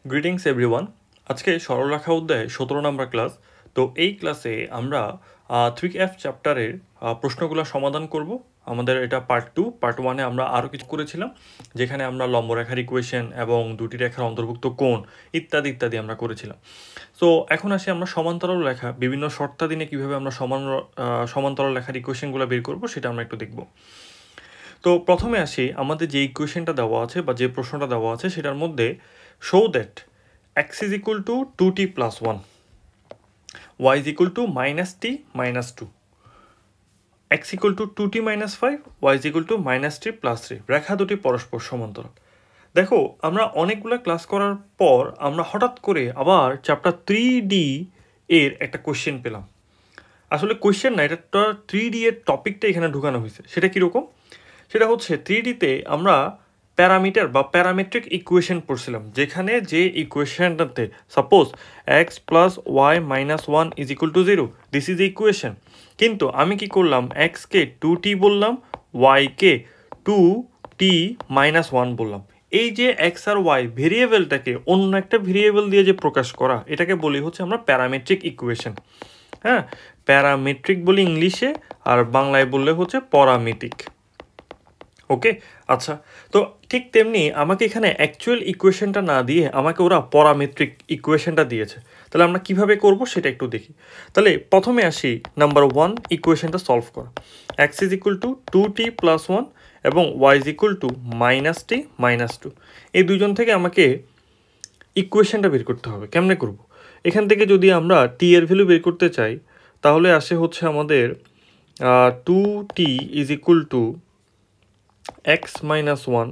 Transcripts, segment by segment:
Greetings everyone. আজকে সরলরেখা অধ্যায়ে 17 নম্বর ক্লাস। তো এই ক্লাসে আমরা 3F চ্যাপ্টারের প্রশ্নগুলো সমাধান করব। আমাদের এটা পার্ট 2। পার্ট 1-এ আমরা আরও কিছু করেছিলাম, যেখানে আমরা লম্বরেখার ইকুয়েশন এবং দুটি রেখার অন্তর্ভুক্ত কোণ ইত্যাদি ইত্যাদি আমরা করেছিলাম। সো এখন আসি আমরা সমান্তরাল রেখা বিভিন্ন শর্তাধীনে কীভাবে আমরা সমান্তরাল রেখার ইকুয়েশনগুলো বের করব সেটা আমরা একটু দেখব। তো প্রথমে আসি, আমাদের যে ইকুয়েশনটা দেওয়া আছে বা যে প্রশ্নটা দেওয়া আছে সেটার মধ্যে show that x is equal to 2t plus 1, y is equal to minus t minus 2, x equal to 2t minus 5, y is equal to minus t plus 3, রেখা দুটি পরস্পর সমান্তরাল। দেখো, আমরা অনেকগুলো ক্লাস করার পর আমরা হঠাৎ করে আবার চ্যাপ্টার 3D এর একটা কোয়েশ্চেন পেলাম। আসলে কোয়েশ্চেন না, এটা 3D এর টপিকটা এখানে ঢুকানো হয়েছে। সেটা কীরকম? সেটা হচ্ছে 3Dতে আমরা প্যারামিটার বা প্যারামেট্রিক ইকুয়েশন পড়ছিলাম, যেখানে যে ইকুয়েশনটাতে suppose x plus Y minus 1 is equal to 0, this is equation. কিন্তু আমি কি করলাম, এক্সকে 2t বললাম, ওয়াইকে 2t মাইনাস 1 বললাম। এই যে এক্স আর ওয়াই ভেরিয়েবলটাকে অন্য একটা ভেরিয়েবল দিয়ে যে প্রকাশ করা, এটাকে বলি হচ্ছে আমরা প্যারামেট্রিক ইকুয়েশন। হ্যাঁ, প্যারামেট্রিক বলি ইংলিশে, আর বাংলায় বললে হচ্ছে পরামিতিক। ওকে, আচ্ছা। তো ঠিক তেমনি আমাকে এখানে অ্যাকচুয়াল ইকুয়েশনটা না দিয়ে আমাকে ওরা পরামেট্রিক ইকুয়েশনটা দিয়েছে। তাহলে আমরা কিভাবে করব সেটা একটু দেখি। তাহলে প্রথমে আসি নাম্বার 1, ইকুয়েশনটা সলভ করা। X is equal to 2t plus 1 এবং Y is equal to minus T minus 2। এই দুজন থেকে আমাকে ইকুয়েশনটা বের করতে হবে। কেমনে করব? এখান থেকে যদি আমরা টি এর ভ্যালু বের করতে চাই, তাহলে আসে হচ্ছে আমাদের 2t is equal two x minus 1,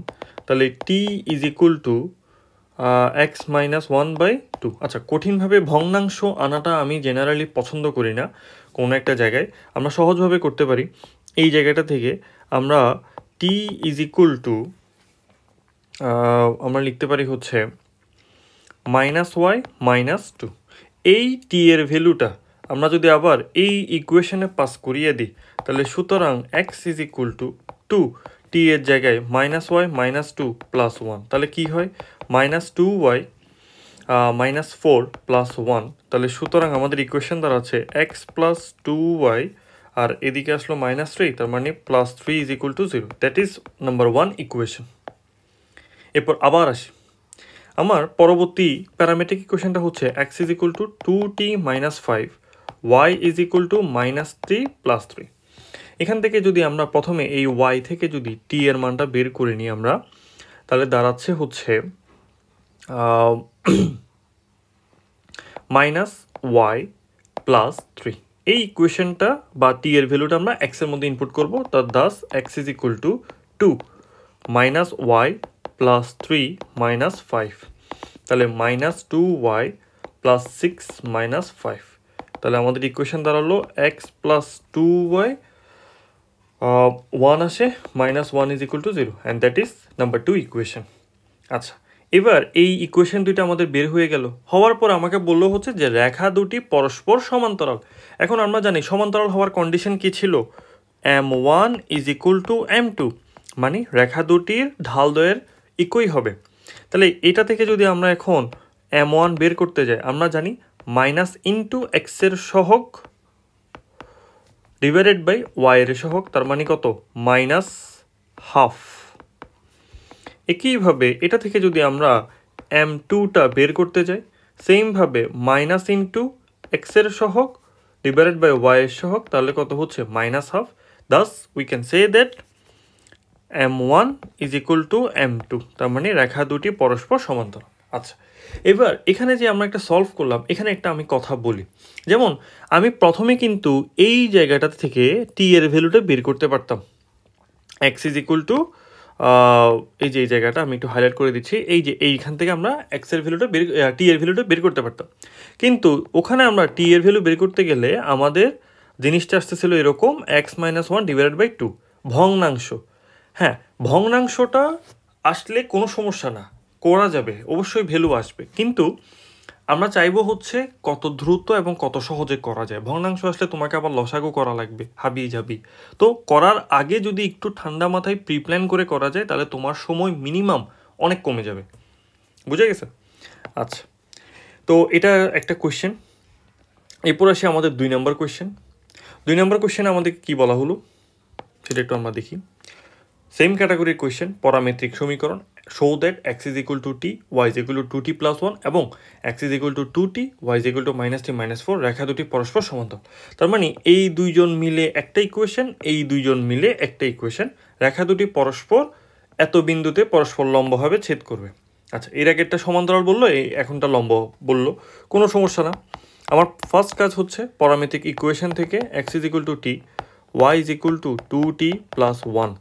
তাহলে t is equal to x minus 1 by 2। আচ্ছা, কঠিনভাবে ভগ্নাংশ আনাটা আমি জেনারেলি পছন্দ করি না কোনো একটা জায়গায়। আমরা সহজভাবে করতে পারি। এই জায়গাটা থেকে আমরা t is equal to আমরা লিখতে পারি হচ্ছে মাইনাস ওয়াই মাইনাস 2। এই t এর ভ্যালুটা আমরা যদি আবার এই ইকুয়েশনে পাস করিয়ে দিই, তাহলে সুতরাং x is equal to 2, t এর জায়গায় মাইনাস ওয়াই মাইনাস 2 প্লাস 1, তাহলে কি হয় মাইনাস 2y মাইনাস 4 প্লাস 1। তাহলে সুতরাং আমাদের ইকুয়েশন দাঁড়াচ্ছে x প্লাস 2y, আর এদিকে আসলো মাইনাস 3, তার মানে plus 3 is equal to 0। That is number 1 equation. এরপর আবার আসি, আমার পরবর্তী প্যারামেট্রিক ইকুয়েশনটা হচ্ছে x is equal to 2t minus 5, y is equal to minus 3 plus 3। এখান থেকে যদি আমরা প্রথমে এই y থেকে যদি t এর মানটা বের করে নিই আমরা, তাহলে দাঁড়াচ্ছে হচ্ছে মাইনাস ওয়াই প্লাস 3। এই ইকুয়েশনটা বা t এর ভ্যালুটা আমরা x এর মধ্যে ইনপুট করব। Thus x is equal to 2 minus Y plus 3 minus 5, তাহলে মাইনাস 2y প্লাস 6 মাইনাস 5। তাহলে আমাদের ইকুয়েশন দাঁড়ালো x প্লাস 2y 1 আসে, minus 1 is equal to 0, and that is number 2 equation. আচ্ছা, এবার এই ইকুয়েশন দুইটা আমাদের বের হয়ে গেল। হওয়ার পর আমাকে বললো হচ্ছে যে রেখা দুটি পরস্পর সমান্তরাল। এখন আমরা জানি সমান্তরাল হওয়ার কন্ডিশন কি ছিল, m1 is equal two m2, মানে রেখা দুটির ঢাল দ্বয়ের একই হবে। তাহলে এটা থেকে যদি আমরা এখন m1 বের করতে যাই, আমরা জানি মাইনাস ইন্টু এক্সের সহগ ডিভাইডেড বাই ওয়াই এর সহগ, তার মানে কত মাইনাস হাফ। একইভাবে এটা থেকে যদি আমরা m2টা বের করতে যাই, সেমভাবে মাইনাস ইন্টু এক্সের সহগ ডিভাইডেড বাই ওয়াই এর সহগ, তাহলে কত হচ্ছে minus half. Das we can say that m1 is equal two m2, তার মানে রেখা দুটি পরস্পর সমান্তরাল। আচ্ছা, এবার এখানে যে আমরা একটা সলভ করলাম, এখানে একটা আমি কথা বলি। যেমন আমি প্রথমে কিন্তু এই জায়গাটা থেকে টি এর ভ্যালুটা বের করতে পারতাম। এক্স ইজ ইকুয়াল টু এই যে এই জায়গাটা আমি একটু হাইলাইট করে দিচ্ছি, এই যে এইখান থেকে আমরা এক্স এর ভ্যালুটা টি এর ভ্যালুটা বের করতে পারতাম। কিন্তু ওখানে আমরা টি এর ভ্যালু বের করতে গেলে আমাদের জিনিসটা আসতেছিল এরকম এক্স মাইনাস 1 ডিভাইডেড বাই 2, ভগ্নাংশ। হ্যাঁ, ভগ্নাংশটা আসলে কোনো সমস্যা না, করা যাবে, অবশ্যই ভ্যালু আসবে। কিন্তু আমরা চাইবো হচ্ছে কত দ্রুত এবং কত সহজে করা যায়। ভগ্নাংশ আসলে তোমাকে আবার লসাগু করা লাগবে, হাবি যাবি। তো করার আগে যদি একটু ঠান্ডা মাথায় প্রিপ্ল্যান করে করা যায়, তাহলে তোমার সময় মিনিমাম অনেক কমে যাবে। বুঝে গেছে? আচ্ছা, তো এটা একটা কোয়েশ্চেন। এরপর আসি আমাদের 2 নম্বর কোয়েশ্চেন। 2 নম্বর কোয়েশ্চেনে আমাদের কী বলা হলো সেটা একটু আমরা দেখি। সেম ক্যাটাগরির কোয়েশ্চেন, প্যারামেট্রিক সমীকরণ, show that x is equal to t, y is equal to 2t plus 1 এবং x is equal to 2t, y is equal to -t -4 রেখা দুটি পরস্পর সমান্তরাল। তার মানে এই দুইজন মিলে একটা ইকুয়েশন, এই দুইজন মিলে একটা ইকুয়েশন, রেখা দুটি পরস্পর এত বিন্দুতে পরস্পর লম্বভাবে ছেদ করবে। আচ্ছা, এর আগে একটা সমান্তরাল বললো, এই এখনটা লম্ব বললো, কোনো সমস্যা না। আমার ফার্স্ট কাজ হচ্ছে প্যারামেট্রিক ইকুয়েশন থেকে x is equal to t, y is equal to 2t plus 1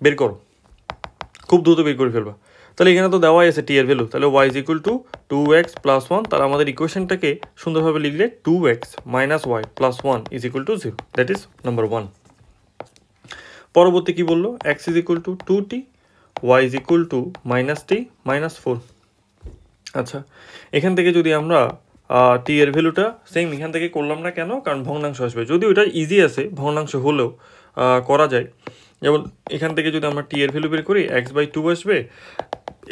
বের করো, খুব দ্রুত বের করে ফেলবা। তাহলে এখানে তো দেওয়াই আছে টি এর ভ্যালু, তাহলে y is equal to 2x plus 1, তাহলে আমাদের ইকুয়েশনটাকে সুন্দরভাবে লিখলে 2x minus y plus 1 is equal to 0, that is number 1। পরবর্তী কি বললো, x is equal to 2t, y is equal to -t -4। আচ্ছা, এখান থেকে যদি আমরা টি এর ভ্যালুটা সেম এখান থেকে করলাম না কেন, কারণ ভগ্নাংশ আসবে, যদিও এটা ইজি আছে ভগ্নাংশ হলেও করা যায়। যেমন এখান থেকে যদি আমরা টি এর ভ্যালু বের করি x/2 আসবে,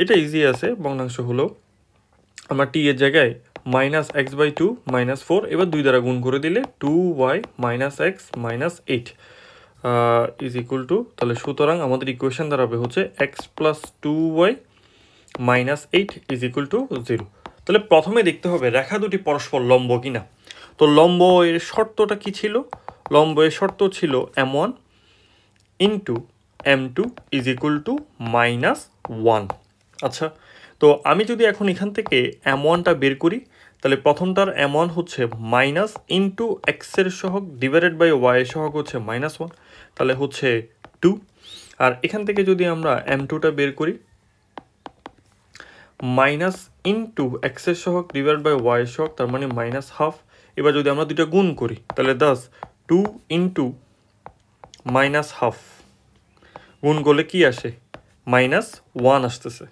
এটা ইজি আছে ভগ্নাংশ হলেও। আমরা টি এর জায়গায় -x/2 -4 এবার 2 দ্বারা গুণ করে দিলে 2y - x -8 is equal two, তাহলে সুতরাং আমাদের ইকুয়েশন দাঁড়াবে হচ্ছে x + 2y -8 is equal to 0। তাহলে প্রথমে দেখতে হবে রেখা দুটি পরস্পর লম্ব কিনা। তো লম্ব এর শর্তটা কি ছিল, লম্ব এর শর্ত ছিল m1 into m2 is equal to -1। আচ্ছা, তো আমি যদি এখন এখান থেকে m1টা বের করি, তাহলে প্রথমটার m1 হচ্ছে মাইনাস ইন্টু এক্সের সহগ ডিভাইডেড বাই ওয়াই এর সহগ হচ্ছে -1, তাহলে হচ্ছে 2। আর এখান থেকে যদি আমরা m2টা বের করি, মাইনাস ইন্টু এক্সের সহগ ডিভাইড বাই ওয়াই এর সহগ, তার মানে -1/2। এবার যদি আমরা দুইটা গুণ করি, তাহলে 2 ইন্টু -1/2 গুণ করলে কি আসে, -1 আসতেছে।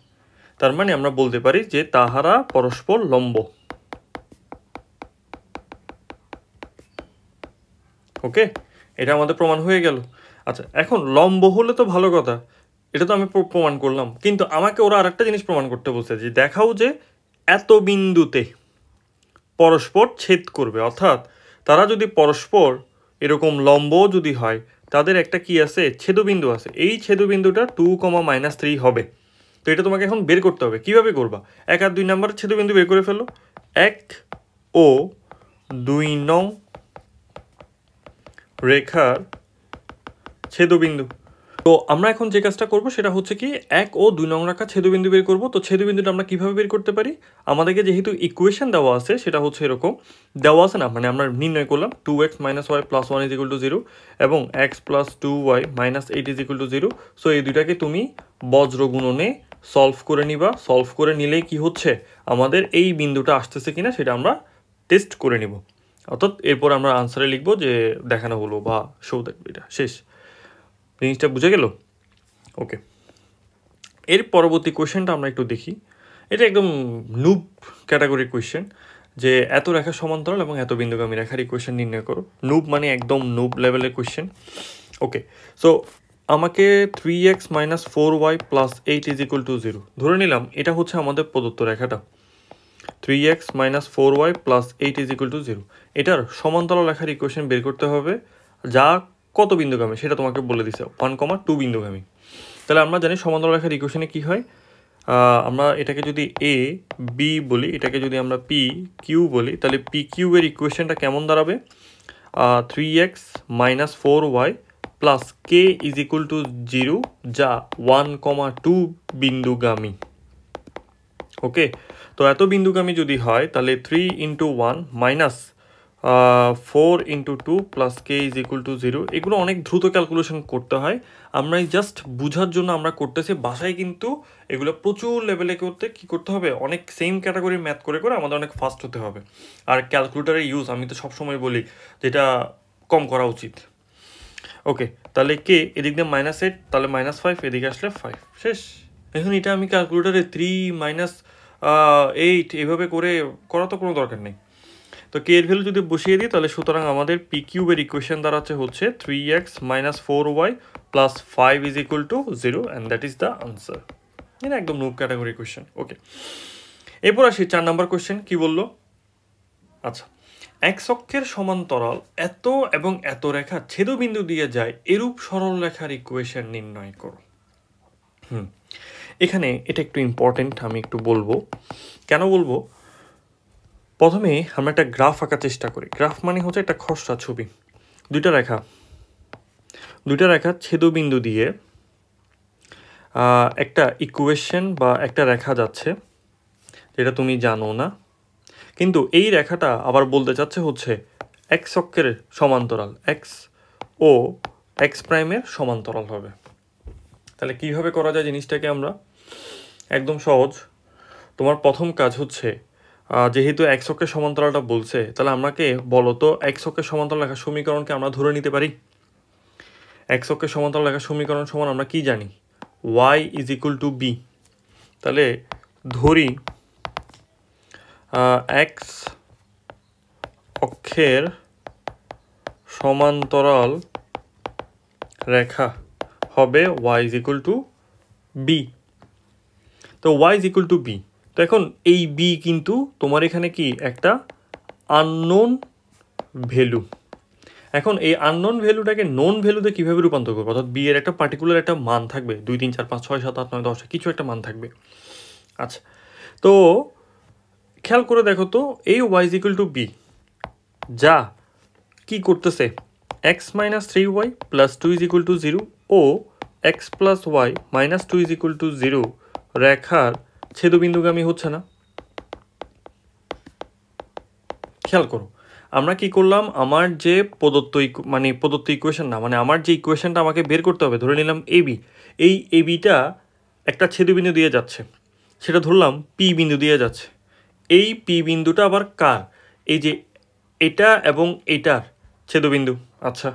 তার মানে আমরা বলতে পারি যে তাহারা পরস্পর লম্ব। ওকে, এটা আমাদের প্রমাণ হয়ে গেল। আচ্ছা, এখন লম্ব হলে তো ভালো কথা, এটা তো আমি প্রমাণ করলাম, কিন্তু আমাকে ওরা আরেকটা জিনিস প্রমাণ করতে বলছে যে দেখাও যে এত বিন্দুতে পরস্পর ছেদ করবে, অর্থাৎ তারা যদি পরস্পর এরকম লম্ব যদি হয়, তাদের একটা কি আছে, ছেদবিন্দু আছে, এই ছেদবিন্দুটা 2, -3 হবে। তো এটা তোমাকে এখন বের করতে হবে। কিভাবে করবা, 1 আর 2 নাম্বার ছেদবিন্দু বের করে ফেলো, 1 ও 2 নং রেখার ছেদবিন্দু। তো আমরা এখন যে কাজটা করব সেটা হচ্ছে কি, 1 ও 2 নং রেখা ছেদবিন্দু বের করব। তো ছেদবিন্দুটা আমরা কিভাবে বের করতে পারি, আমাদেরকে যেহেতু ইকুয়েশন দেওয়া আছে, সেটা হচ্ছে এরকম দেওয়া আছে না, মানে আমরা নির্ণয় করলাম 2x - y + 1 = 0 এবং x + 2y - 8 = 0। সো এই দুইটাকে তুমি বজ্র গুণনে সলভ করে নিবা। সলভ করে নিলেই কি হচ্ছে, আমাদের এই বিন্দুটা আসতেছে কিনা সেটা আমরা টেস্ট করে নিব। অর্থাৎ এরপর আমরা আনসারে লিখব যে দেখানো হলো বা শো দ্যাট, এটা শেষ। জিনিসটা বুঝে গেল? ওকে, এর পরবর্তী কোয়েশ্চেনটা আমরা একটু দেখি। এটা একদম নুব ক্যাটাগরির কোয়েশ্চেন, যে এত রেখা সমান্তরাল এবং এত বিন্দুগামী রেখার ইকুয়েশন নির্ণয় করো। নুব মানে একদম নুব লেভেলের কোয়েশ্চেন। ওকে, সো আমাকে 3x - 4y + 8 = 0 ধরে নিলাম, এটা হচ্ছে আমাদের প্রদত্ত রেখাটা। 3x - 4y + 8 = 0, এটার সমান্তরাল রেখার ইকুয়েশন বের করতে হবে, যা কত বিন্দুগামী সেটা তোমাকে বলে দিছে, 1, 2 বিন্দুগামী। তাহলে আমরা জানি সমান্তরাল রেখার ইকুয়েশনে কি হয়, আমরা এটাকে যদি এ বি বলি, এটাকে যদি আমরা পি কিউ বলি, তাহলে পি কিউ এর ইকুয়েশনটা কেমন দাঁড়াবে, 3x - 4y + k = 0, যা 1, 2 বিন্দুগামী। ওকে, তো এত বিন্দুগামী যদি হয়, তাহলে 3 × 1 - 4 × 2 + k = 0। এগুলো অনেক দ্রুত ক্যালকুলেশন করতে হয়, আমরা জাস্ট বোঝার জন্য আমরা করতেছি। বাসায় কিন্তু এগুলো প্রচুর লেভেলে করতে কী করতে হবে, অনেক সেম ক্যাটাগরির ম্যাথ করে করে আমাদের অনেক ফাস্ট হতে হবে। আর ক্যালকুলেটারের ইউজ আমি তো সবসময় বলি যেটা কম করা উচিত। ওকে, তাহলে কে এদিক দিয়ে -8, তাহলে -5, এদিকে আসলে 5, শেষ। এখন এটা আমি ক্যালকুলেটারে 3 - 8 এভাবে করে করা তো কোনো দরকার নেই। তো কে এর ভ্যালু যদি বসিয়ে দিই, তাহলে সুতরাং আমাদের পি কিউবের ইকুয়েশন দাঁড়াচ্ছে হচ্ছে 3x - 4y + 5 = 0, and that is the answer. এটা একদম নুব ক্যাটাগরি কোয়েশ্চেন। ওকে, এরপর আসি 4 নাম্বার কোয়েশ্চেন কি বললো। আচ্ছা, এক্স অক্ষের সমান্তরাল এত এবং এত রেখা ছেদবিন্দু দিয়ে যায় এরূপ সরল রেখার ইকুয়েশন নির্ণয় করো। এখানে এটা একটু ইম্পর্টেন্ট, আমি একটু বলবো। কেন বলবো? প্রথমে আমরা একটা গ্রাফ আঁকার চেষ্টা করি। গ্রাফ মানে হচ্ছে একটা খসড়া ছবি। দুইটা রেখা ছেদবিন্দু দিয়ে একটা ইকুয়েশন বা একটা রেখা যাচ্ছে, যেটা তুমি জানো না, কিন্তু এই রেখাটা আবার বলতে চাচ্ছে হচ্ছে এক্স অক্ষের সমান্তরাল, এক্স ও এক্স প্রাইমের সমান্তরাল হবে। তাহলে কিভাবে করা যায় জিনিসটাকে আমরা? একদম সহজ। তোমার প্রথম কাজ হচ্ছে, যেহেতু এক্স অক্ষের সমান্তরালটা বলছে, তাহলে আমাকে বলো তো এক্স অক্ষের সমান্তরাল রেখার সমীকরণকে আমরা ধরে নিতে পারি। এক্স অক্ষের সমান্তরাল রেখার সমীকরণ সমান আমরা কি জানি? y is equal to B. তাহলে ধরি এক্স অক্ষের সমান্তরাল রেখা হবে y is equal to B. তো y is equal to B. তো এখন এই বি কিন্তু তোমার এখানে কি একটা আননোন ভ্যালু। এখন এই আননোন ভ্যালুটাকে নোন ভ্যালুতে কীভাবে রূপান্তর করবো? অর্থাৎ বি এর একটা পার্টিকুলার একটা মান থাকবে, 2 3 4 5 6 7 8 9 10 কিছু একটা মান থাকবে। আচ্ছা, তো খেয়াল করে দেখো তো, এই y is equal to B যা কি করতেছে, X minus 3y plus 2 is equal to 0 ও X plus Y minus 2 is equal to 0 রেখার ছেদবিন্দুগামী হচ্ছে না? খেয়াল করো, আমরা কি করলাম, আমার যে প্রদত্ত ইকুয়েশন না, মানে আমার যে ইকুয়েশনটা আমাকে বের করতে হবে, ধরে নিলাম এবি। এই এবিটা একটা ছেদবিন্দু দিয়ে যাচ্ছে, সেটা ধরলাম পি বিন্দু দিয়ে যাচ্ছে। এই পি বিন্দুটা আবার কার? এই যে এটা এবং এটার ছেদবিন্দু। আচ্ছা,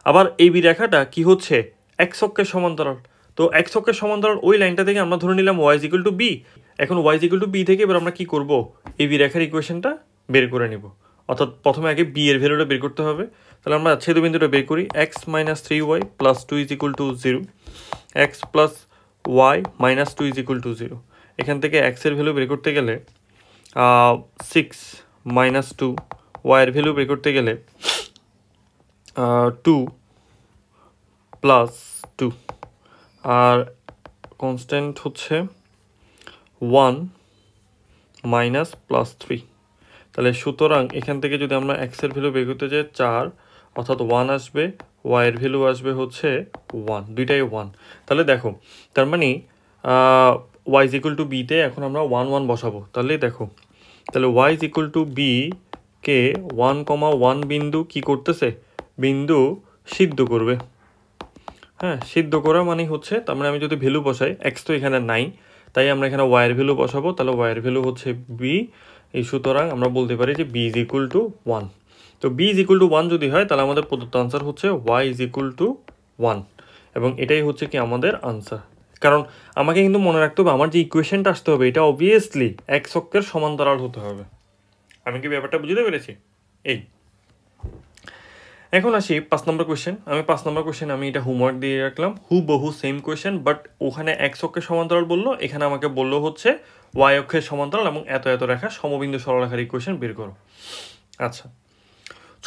আবার এবি রেখাটা কি হচ্ছে? এক্স অক্ষের সমান্তরাল। তো এক্স অক্ষের সমান্তরাল ওই লাইনটা থেকে আমরা ধরে নিলাম y is equal to b. এখন y is equal to b থেকে এবার আমরা কি করব? এবি রেখার ইকুয়েশনটা বের করে নিব। অর্থাৎ প্রথমে আগে বি এর ভ্যালুটা বের করতে হবে। তাহলে আমরা ছেদবিন্দুটা বের করি, X minus 3y plus 2 is equal to 0, X plus Y minus 2 is equal to 0। এখান থেকে এক্সের ভ্যালু বের করতে গেলে 6 মাইনাস 2, ওয়াইয়ের ভ্যালু বের করতে গেলে 2 প্লাস 2, আর কনস্ট্যান্ট হচ্ছে 1 মাইনাস প্লাস 3। তাহলে সুতরাং এখান থেকে যদি আমরা এক্সের ভ্যালু বের করতে যাই 4, অর্থাৎ 1 আসবে, ওয়াইয়ের ভ্যালু আসবে হচ্ছে 1, দুইটাই 1। তাহলে দেখো, তার মানে ওয়াই ইজ ইকুয়াল টু বিতে এখন আমরা 1 1 বসাবো। তাহলে দেখো, তাহলে y is equal to b কে 1,1 বিন্দু কি করতেছে? বিন্দু সিদ্ধ করবে। হ্যাঁ, সিদ্ধ করা মানে হচ্ছে, তার মানে আমি যদি ভ্যালু বসাই, এক্স তো এখানে নাই, তাই আমরা এখানে ওয়াইয়ের ভ্যালু বসাবো। তাহলে ওয়াইয়ের ভ্যালু হচ্ছে বি। এই সুতরাং আমরা বলতে পারি যে বি ইজ ইকুয়াল টু 1। তো বি ইজ ইকুয়াল টু 1 যদি হয়, তাহলে আমাদের প্রদত্ত আনসার হচ্ছে ওয়াই ইজ ইকুয়াল টু 1, এবং এটাই হচ্ছে কি আমাদের আনসার। কারণ আমাকে কিন্তু মনে রাখতে হবে, আমার যে ইকুয়েশনটা আসতে হবে এটা অবভিয়াসলি এক্স অক্ষের সমান্তরাল হতে হবে। আমি কি ব্যাপারটা বুঝতে পেরেছি? এই এখন আসি 5 নম্বর কোয়েশ্চেন। আমি 5 নম্বর কোয়েশ্চেন আমি এটা হোমওয়ার্ক দিয়ে রাখলাম, হুবহু সেম কোয়েশ্চেন, বাট ওখানে এক্স অক্ষের সমান্তরাল বললো, এখানে আমাকে বললো হচ্ছে ওয়াই অক্ষের সমান্তরাল এবং এত এত রেখা সমবিন্দু সরলরেখার ইকুয়েশন বের করো। আচ্ছা,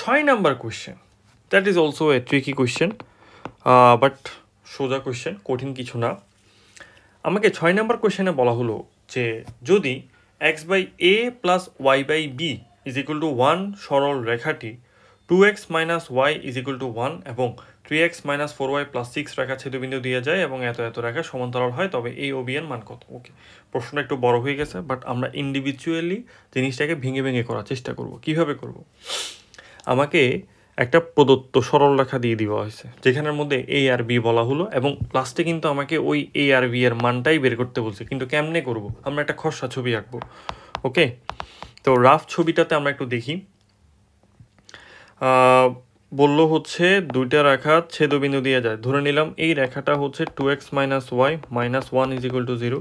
6 number question, that is also a tricky question, but সোজা কোয়েশ্চেন, কঠিন কিছু না। আমাকে 6 নাম্বার কোয়েশ্চেনে বলা হলো যে যদি X by A plus Y by B is equal to 1 সরল রেখাটি 2x minus Y is equal to 1 এবং 3x মাইনাস 4y প্লাস 6 রেখা ছেদবিন্দু দিয়ে যায় এবং এত এত রেখা সমান্তরাল হয়, তবে এই ও বি এর মান কত? ওকে, প্রশ্নটা একটু বড় হয়ে গেছে, বাট আমরা ইন্ডিভিজুয়ালি জিনিসটাকে ভেঙে ভেঙে করার চেষ্টা করব। কিভাবে করব? আমাকে একটা প্রদত্ত সরল রেখা দিয়ে দেওয়া হয়েছে, যেখানের মধ্যে এ আর বি বলা হলো, এবং লাস্টে কিন্তু আমাকে ওই এ আর বি এর মানটাই বের করতে বলছে। কিন্তু কেমনে করব? আমরা একটা খসড়া ছবি আঁকবো। ওকে, তো রাফ ছবিটাতে আমরা একটু দেখি। বললো হচ্ছে দুইটা রেখা ছেদবিন্দু দিয়ে যায়, ধরে নিলাম এই রেখাটা হচ্ছে 2x minus Y minus 1 is equal to 0,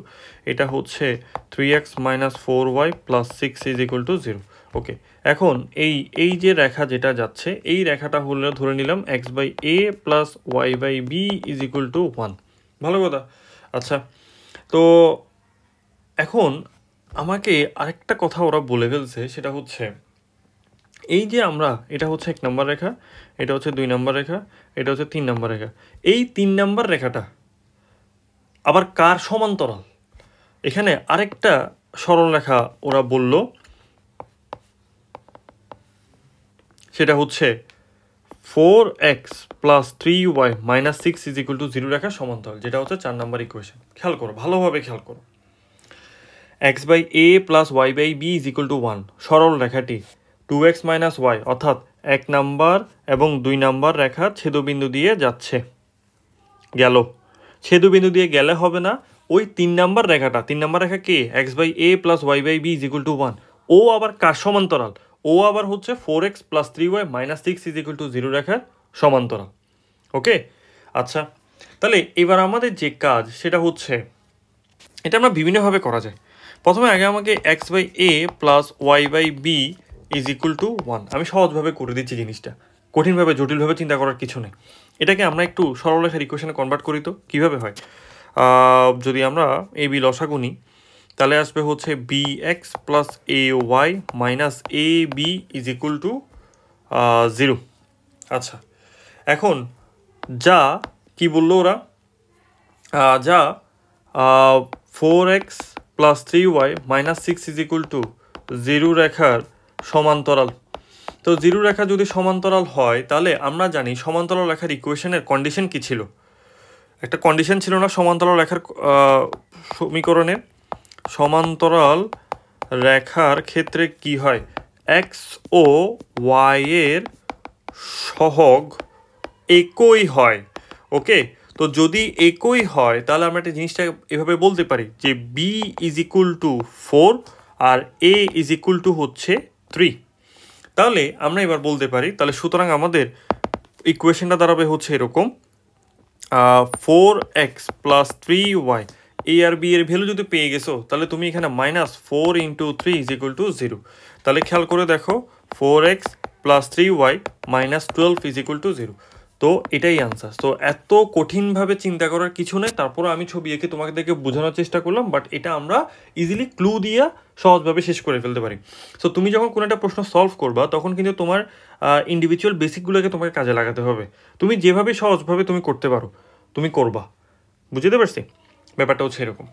এটা হচ্ছে 3x minus 4y plus 6 is equal to 0। Okay, এখন এই যে রেখা যেটা যাচ্ছে, এই রেখাটা হলে ধরে নিলাম X by A plus Y by B is equal to 1। ভালো কথা। আচ্ছা, তো এখন আমাকে আরেকটা কথা ওরা বলে ফেলছে, সেটা হচ্ছে এই যে আমরা, এটা হচ্ছে 1 নম্বর রেখা, এটা হচ্ছে 2 নম্বর রেখা, এটা হচ্ছে 3 নম্বর রেখা, এই 3 নম্বর রেখাটা আবার কার সমান্তরাল? এখানে আরেকটা সরলরেখা ওরা বলল, সেটা হচ্ছে 4x plus 3y minus 6 is equal to 0 রেখা সমান্তরাল, যেটা হচ্ছে 4 নম্বর ইকুয়েশন। খেয়াল করো, ভালোভাবে খেয়াল করো। x by a plus y by b is equal to 1 সরল রেখাটি 2x মাইনাস y অর্থাৎ 1 নাম্বার এবং 2 নাম্বার রেখা ছেদবিন্দু দিয়ে যাচ্ছে, গেল। ছেদবিন্দু দিয়ে গেলে হবে না, ওই 3 নাম্বার রেখাটা, 3 নাম্বার রেখা কে? x by a plus y by b is equal to 1, ও আবার কার সমান্তরাল? ও আবার হচ্ছে 4x plus 3y minus 6 is equal to 0 রেখার সমান্তরাল। ওকে, আচ্ছা, তাহলে এবার আমাদের যে কাজ সেটা হচ্ছে, এটা আমরা বিভিন্নভাবে করা যায়। প্রথমে আগে আমাকে x by a plus y by b is equal to 1, আমি সহজভাবে করে দিচ্ছি জিনিসটা, কঠিনভাবে জটিলভাবে চিন্তা করার কিছু নেই। এটাকে আমরা একটু সরলরেখার ইকুয়েশনে কনভার্ট করি তো কীভাবে হয়। যদি আমরা এ বি লসাগু নিই, তাহলে আসবে হচ্ছে bx plus A Y minus A B is equal to 0। আচ্ছা, এখন যা কি বললো ওরা, যা 4x plus 3y minus 6 is equal to 0 রেখার সমান্তরাল। তো 0 রেখা যদি সমান্তরাল হয়, তাহলে আমরা জানি সমান্তরাল রেখার ইকুয়েশনের কন্ডিশন কি ছিল? একটা কন্ডিশন ছিল না সমান্তরাল রেখার সমীকরণে? সমান্তরাল রেখার ক্ষেত্রে কি হয়? এক্স ও ওয়াই এর সহগ একই হয়। ওকে, তো যদি একই হয় তাহলে আমরা একটা জিনিসটা এভাবে বলতে পারি যে বি ইজ ইকুয়াল টু 4 আর এ ইজ ইকুয়াল টু হচ্ছে 3। তাহলে আমরা এবার বলতে পারি, তাহলে সুতরাং আমাদের ইকুয়েশনটা দাঁড়াবে হচ্ছে এরকম, 4x প্লাস 3y, এ আর বি এর ভ্যালু যদি পেয়ে গেছো, তাহলে তুমি এখানে minus 4 into 3 is equal to 0। তাহলে খেয়াল করে দেখো, 4x plus 3y minus 12 is equal to 0। তো এটাই আনসার। তো এত কঠিনভাবে চিন্তা করার কিছু নেই, তারপরে আমি ছবি এঁকে তোমাদেরকে বোঝানোর চেষ্টা করলাম, বাট এটা আমরা ইজিলি ক্লু দিয়ে সহজভাবে শেষ করে ফেলতে পারি। সো তুমি যখন কোনো একটা প্রশ্ন সলভ করবা, তখন কিন্তু তোমার ইন্ডিভিজুয়াল বেসিকগুলোকে তোমাকে কাজে লাগাতে হবে। তুমি যেভাবে সহজভাবে তুমি করতে পারো তুমি করবা, বুঝতে পারছি? ব্যাপারটা হচ্ছে এরকম।